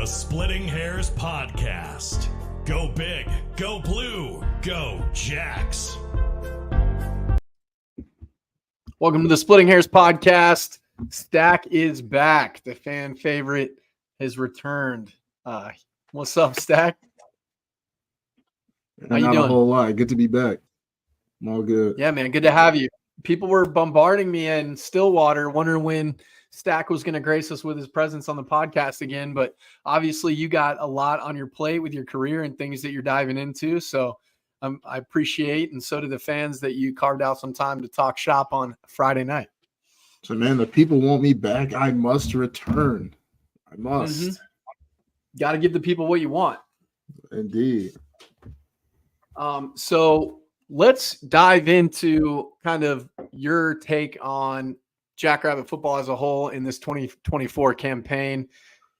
The Splitting Hairs Podcast. Go big, go blue, go Jacks. Welcome to the Splitting Hairs Podcast. Stack is back. The fan favorite has returned. What's up, Stack? How you doing? A whole lot. Good to be back. I'm all good. Yeah, man. Good to have you. People were bombarding me in Stillwater, wondering when Stack was going to grace us with his presence on the podcast again. But obviously, you got a lot on your plate with your career and things that you're diving into. So I appreciate, and so do the fans, that you carved out some time to talk shop on Friday night. So, man, the people want me back. I must return. I must. Mm-hmm. Got to give the people what you want. Indeed. So let's dive into kind of your take on Jackrabbit football as a whole in this 2024 campaign,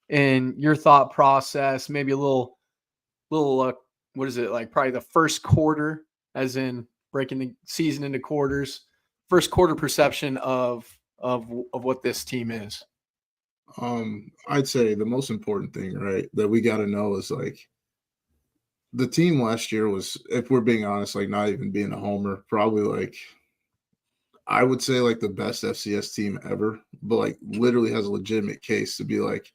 and your thought process, maybe a little what is it, like probably the first quarter, as in breaking the season into quarters, first quarter perception of what this team is. I'd say the most important thing, right, that we got to know is, like, the team last year was, if we're being honest, like, not even being a homer, probably, like, I would say, like, the best FCS team ever, but, like, literally has a legitimate case to be, like,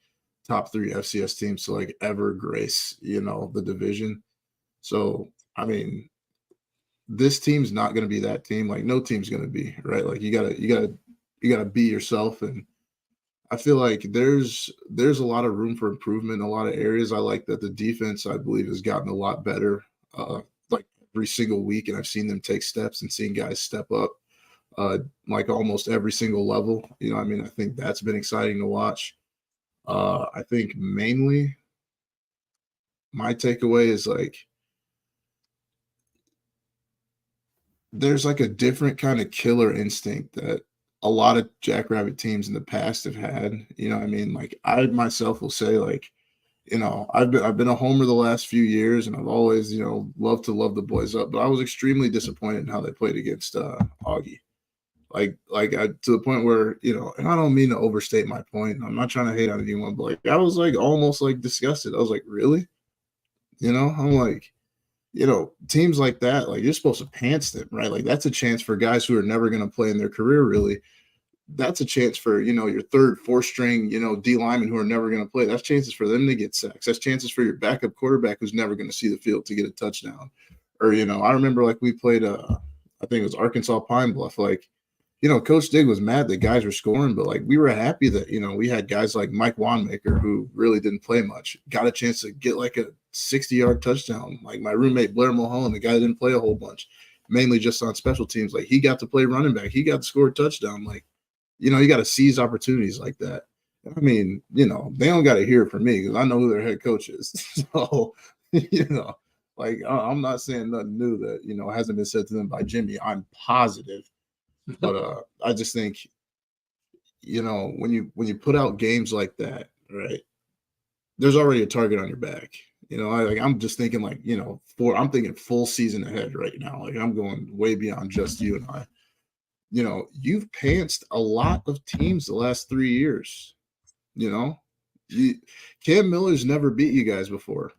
top 3 FCS teams to, like, ever grace, you know, the division. So, I mean, this team's not going to be that team. Like, no team's going to be, right? Like, you gotta be yourself. And I feel like there's a lot of room for improvement in a lot of areas. I like that the defense, I believe, has gotten a lot better, like, every single week. And I've seen them take steps and seen guys step up, like, almost every single level. You know what I mean? I think that's been exciting to watch. I think mainly my takeaway is, like, there's, like, a different kind of killer instinct that a lot of Jackrabbit teams in the past have had. You know what I mean? Like, I myself will say, like, you know, I've been a homer the last few years, and I've always, you know, loved to love the boys up, but I was extremely disappointed in how they played against Augie. Like to the point where, you know, and I don't mean to overstate my point. I'm not trying to hate on anyone, but, like, I was, like, almost, like, disgusted. I was like, really? You know, I'm like, you know, teams like that, like, you're supposed to pants them, right? Like, that's a chance for guys who are never going to play in their career, really. That's a chance for, you know, your third, fourth string, you know, D linemen who are never going to play. That's chances for them to get sacks. That's chances for your backup quarterback who's never going to see the field to get a touchdown. Or, you know, I remember, like, we played, I think it was Arkansas Pine Bluff. Like, you know, Coach Digg was mad that guys were scoring, but, like, we were happy that, you know, we had guys like Mike Wanmaker, who really didn't play much, got a chance to get, like, a 60-yard touchdown. Like, my roommate Blair Mulholland, the guy that didn't play a whole bunch, mainly just on special teams, like, he got to play running back. He got to score a touchdown. Like, you know, you got to seize opportunities like that. I mean, you know, they don't got to hear it from me because I know who their head coach is. So, you know, like, I'm not saying nothing new that, you know, hasn't been said to them by Jimmy. I'm positive. But I just think, you know, when you put out games like that, right, there's already a target on your back. You know, I'm just thinking, like, you know, I'm thinking full season ahead right now. Like, I'm going way beyond just UNI. You know, you've pantsed a lot of teams the last 3 years. You know, Cam Miller's never beat you guys before,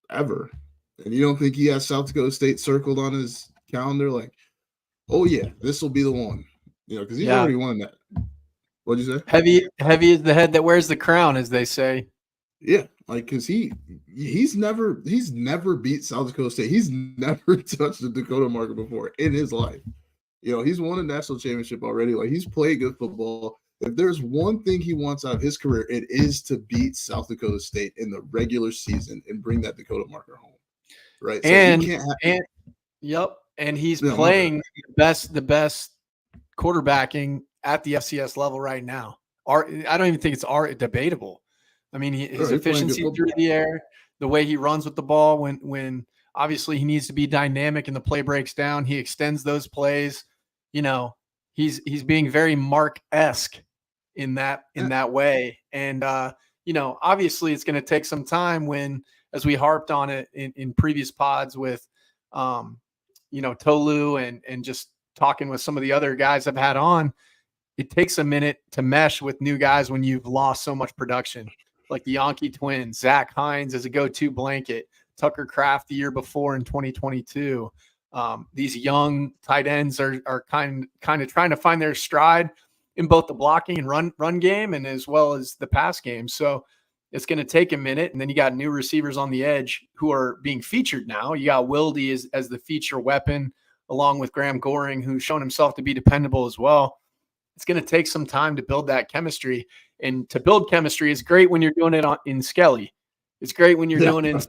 ever. And you don't think he has South Dakota State circled on his calendar? Like, oh yeah, this will be the one. You know, because he's already won that. What'd you say? Heavy is the head that wears the crown, as they say. Yeah, like, because he's never beat South Dakota State. He's never touched the Dakota marker before in his life. You know, he's won a national championship already. Like, he's played good football. If there's one thing he wants out of his career, it is to beat South Dakota State in the regular season and bring that Dakota marker home. Right. So and he's playing the best quarterbacking at the FCS level right now. I don't even think it's debatable. I mean, his efficiency through the air, the way he runs with the ball when obviously he needs to be dynamic and the play breaks down, he extends those plays. You know, he's being very Mark-esque in that way. And you know, obviously it's going to take some time when, as we harped on it in previous pods with you know, Tolu and just talking with some of the other guys I've had on, it takes a minute to mesh with new guys when you've lost so much production. like the Yankee twins, Zach Hines as a go-to blanket, Tucker Kraft the year before in 2022. These young tight ends are kind of trying to find their stride in both the blocking and run game, and as well as the pass game. So it's going to take a minute. And then you got new receivers on the edge who are being featured now. You got Wildy as the feature weapon, along with Graham Goring, who's shown himself to be dependable as well. It's going to take some time to build that chemistry. And to build chemistry is great when you're doing it in Skelly. It's great when you're doing it in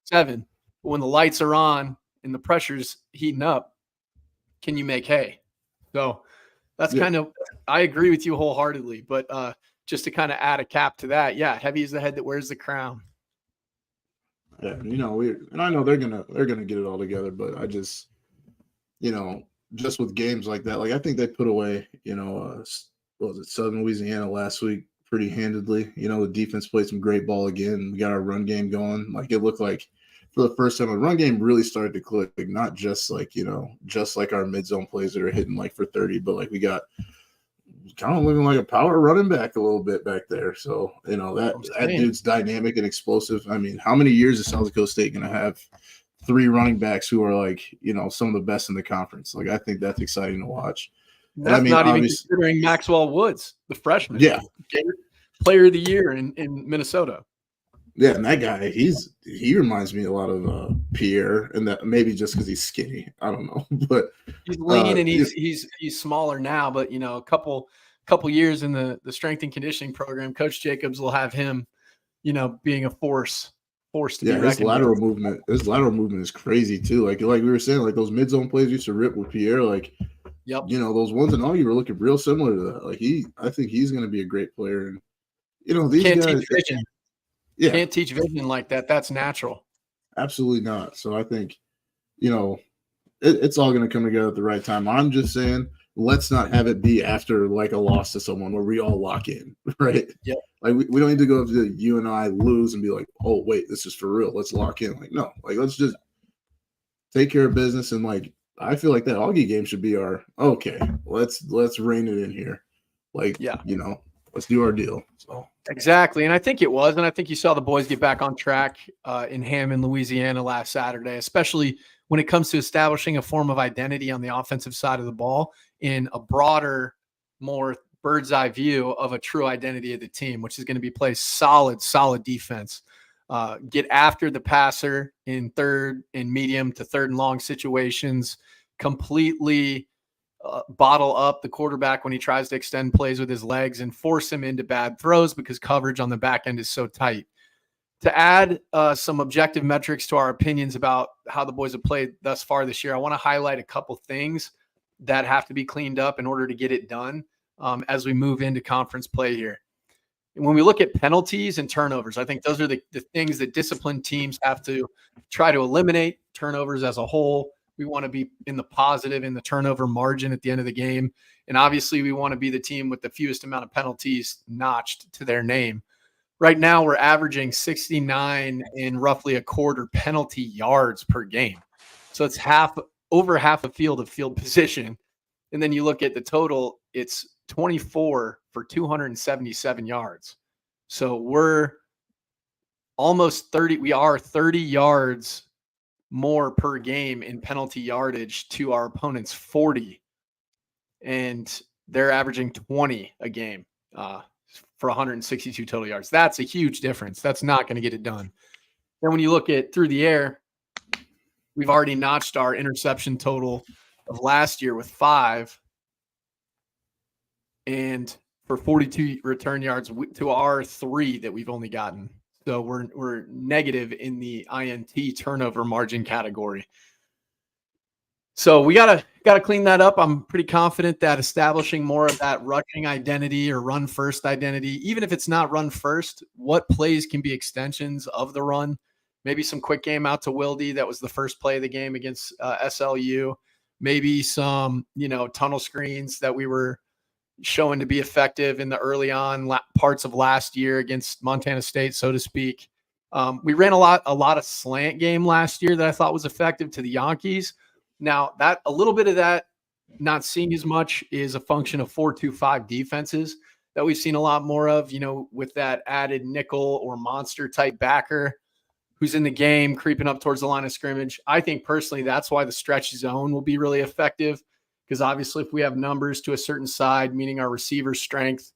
7. But when the lights are on and the pressure's heating up, can you make hay? So that's kind of, I agree with you wholeheartedly. But just to kind of add a cap to that, heavy is the head that wears the crown. Yeah, and I know they're gonna get it all together, but I just, just with games like that, like I think they put away, what was it, Southern Louisiana last week pretty handedly. The defense played some great ball again. We got our run game going. Like it looked like for the first time, the run game really started to click. Like not just like just like our mid zone plays that are hitting like for 30, but like we got kind of looking like a power running back a little bit back there. So, that dude's dynamic and explosive. I mean, how many years is South Dakota State going to have 3 running backs who are like, some of the best in the conference? Like, I think that's exciting to watch. That's not even considering Maxwell Woods, the freshman. Yeah. Player of the year in Minnesota. Yeah, and that guy, he reminds me a lot of Pierre, and that maybe just because he's skinny. I don't know, but he's lean and he's smaller now. But a couple years in the strength and conditioning program, Coach Jacobs will have him, being a force to be reckoned with. His lateral movement is crazy too. Like we were saying, like those mid zone plays used to rip with Pierre. Like, those ones and all you were looking real similar to that. Like I think he's going to be a great player, and these Can't guys. Teach vision. Yeah. Can't teach vision like that. That's natural. Absolutely not. So I think, it's all going to come together at the right time. I'm just saying, let's not have it be after like a loss to someone where we all lock in, right? Yeah. Like we don't need to go up to the UNI lose and be like, oh wait, this is for real. Let's lock in. Like no, like let's just take care of business. And like I feel like that Augie game should be our let's rein it in here. Like let's do our deal. So exactly. And I think it was. And I think you saw the boys get back on track in Hammond, Louisiana last Saturday, especially when it comes to establishing a form of identity on the offensive side of the ball in a broader, more bird's eye view of a true identity of the team, which is going to be play solid defense. Get after the passer in third and medium to third and long situations, completely bottle up the quarterback when he tries to extend plays with his legs and force him into bad throws because coverage on the back end is so tight. To add some objective metrics to our opinions about how the boys have played thus far this year, I want to highlight a couple things that have to be cleaned up in order to get it done as we move into conference play here. And when we look at penalties and turnovers, I think those are the things that disciplined teams have to try to eliminate. Turnovers as a whole, we want to be in the positive in the turnover margin at the end of the game. And obviously we want to be the team with the fewest amount of penalties notched to their name. Right now we're averaging 69 in roughly a quarter penalty yards per game. So it's over half a field of field position. And then you look at the total, it's 24 for 277 yards. So we're almost 30. We are 30 yards more per game in penalty yardage to our opponent's 40. And they're averaging 20 a game for 162 total yards. That's a huge difference. That's not going to get it done. Then when you look at through the air, we've already notched our interception total of last year with 5. And for 42 return yards to our 3 that we've only gotten. So we're negative in the INT turnover margin category. So we gotta clean that up. I'm pretty confident that establishing more of that rushing identity or run first identity, even if it's not run first, what plays can be extensions of the run? Maybe some quick game out to Wildy. That was the first play of the game against SLU. Maybe some, tunnel screens that we were showing to be effective in the early on parts of last year against Montana State, so to speak. We ran a lot of slant game last year that I thought was effective to the Yankees. Now a little bit of that not seeing as much is a function of 4-2-5 defenses that we've seen a lot more of, with that added nickel or monster type backer who's in the game, creeping up towards the line of scrimmage. I think personally that's why the stretch zone will be really effective, because obviously if we have numbers to a certain side, meaning our receiver strength,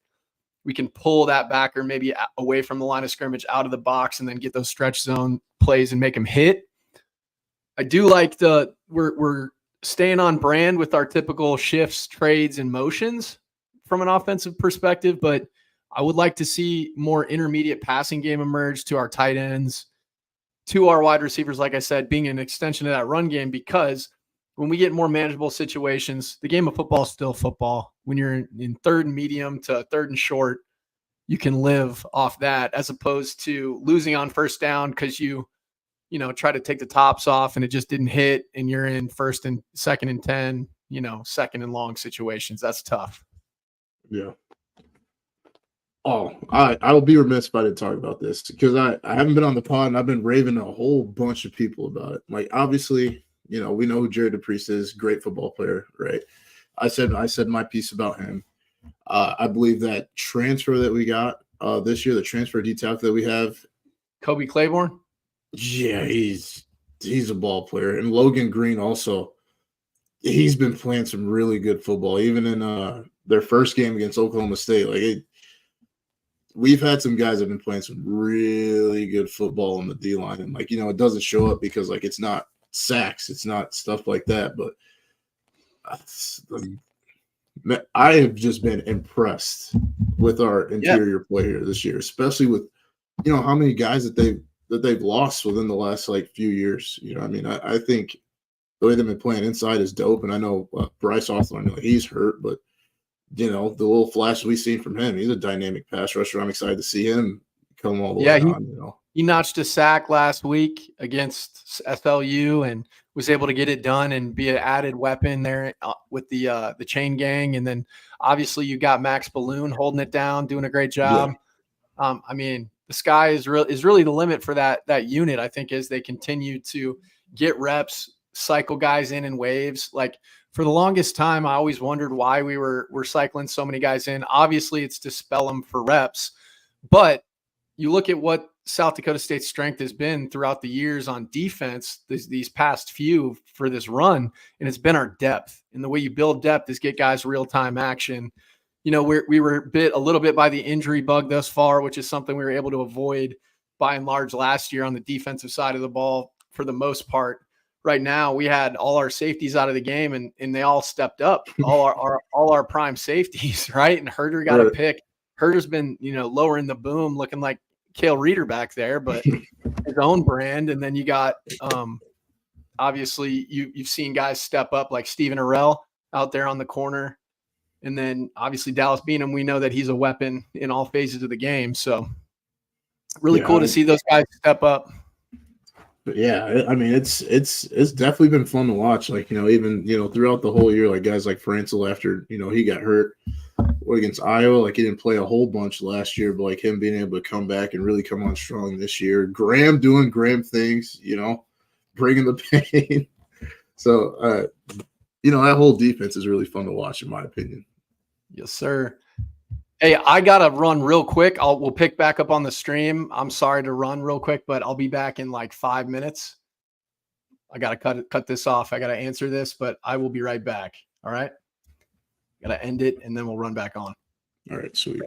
we can pull that backer maybe away from the line of scrimmage out of the box and then get those stretch zone plays and make them hit. I do like we're staying on brand with our typical shifts, trades, and motions from an offensive perspective, but I would like to see more intermediate passing game emerge to our tight ends, to our wide receivers, like I said, being an extension of that run game, because when we get more manageable situations, the game of football is still football. When you're in third and medium to third and short, you can live off that, as opposed to losing on first down because you try to take the tops off and it just didn't hit, and you're in first and second and 10, second and long situations. That's tough. Yeah. Oh, I will be remiss if I didn't talk about this, because I haven't been on the pod and I've been raving to a whole bunch of people about it. Like, obviously, we know who Jared DePriest is, great football player, right? I said my piece about him. I believe that transfer that we got this year, the transfer detail that we have, Kobe Claiborne. Yeah, he's a ball player, and Logan Green also. He's been playing some really good football, even in their first game against Oklahoma State. We've had some guys that have been playing some really good football on the D line, and it doesn't show up because it's not sacks, it's not stuff like that. But I have just been impressed with our interior play here this year, especially with how many guys that they've lost within the last few years. I think the way they've been playing inside is dope, and I know Bryce Hawthorne, he's hurt, but the little flash we've seen from him, he's a dynamic pass rusher. I'm excited to see him come all the way on. He notched a sack last week against SLU and was able to get it done and be an added weapon there with the chain gang. And then obviously you got Max Balloon holding it down, doing a great job. Yeah. The sky is really the limit for that unit, I think, as they continue to get reps, cycle guys in waves. For the longest time, I always wondered why we're cycling so many guys in. Obviously, it's to spell them for reps, but you look at what South Dakota State's strength has been throughout the years on defense, these past few for this run, and it's been our depth. And the way you build depth is get guys real-time action. We were bit a little bit by the injury bug thus far, which is something we were able to avoid by and large last year on the defensive side of the ball for the most part. Right now, we had all our safeties out of the game, and they all stepped up, all our prime safeties, right? And Herder got a pick. Herder's been, lowering the boom, looking like Cale Reeder back there, but his own brand. And then you got, obviously, you've seen guys step up like Stephen Arell out there on the corner. And then, obviously, Dallas Beanham, we know that he's a weapon in all phases of the game. So really cool to see those guys step up. But yeah, it's definitely been fun to watch. Even throughout the whole year, guys like Franzel, after he got hurt against Iowa, he didn't play a whole bunch last year, but him being able to come back and really come on strong this year. Graham doing Graham things, bringing the pain. So that whole defense is really fun to watch, in my opinion. Yes, sir. Hey, I got to run real quick. We'll pick back up on the stream. I'm sorry to run real quick, but I'll be back in 5 minutes. I got to cut this off. I got to answer this, but I will be right back. All right. Got to end it, and then we'll run back on. All right, sweet.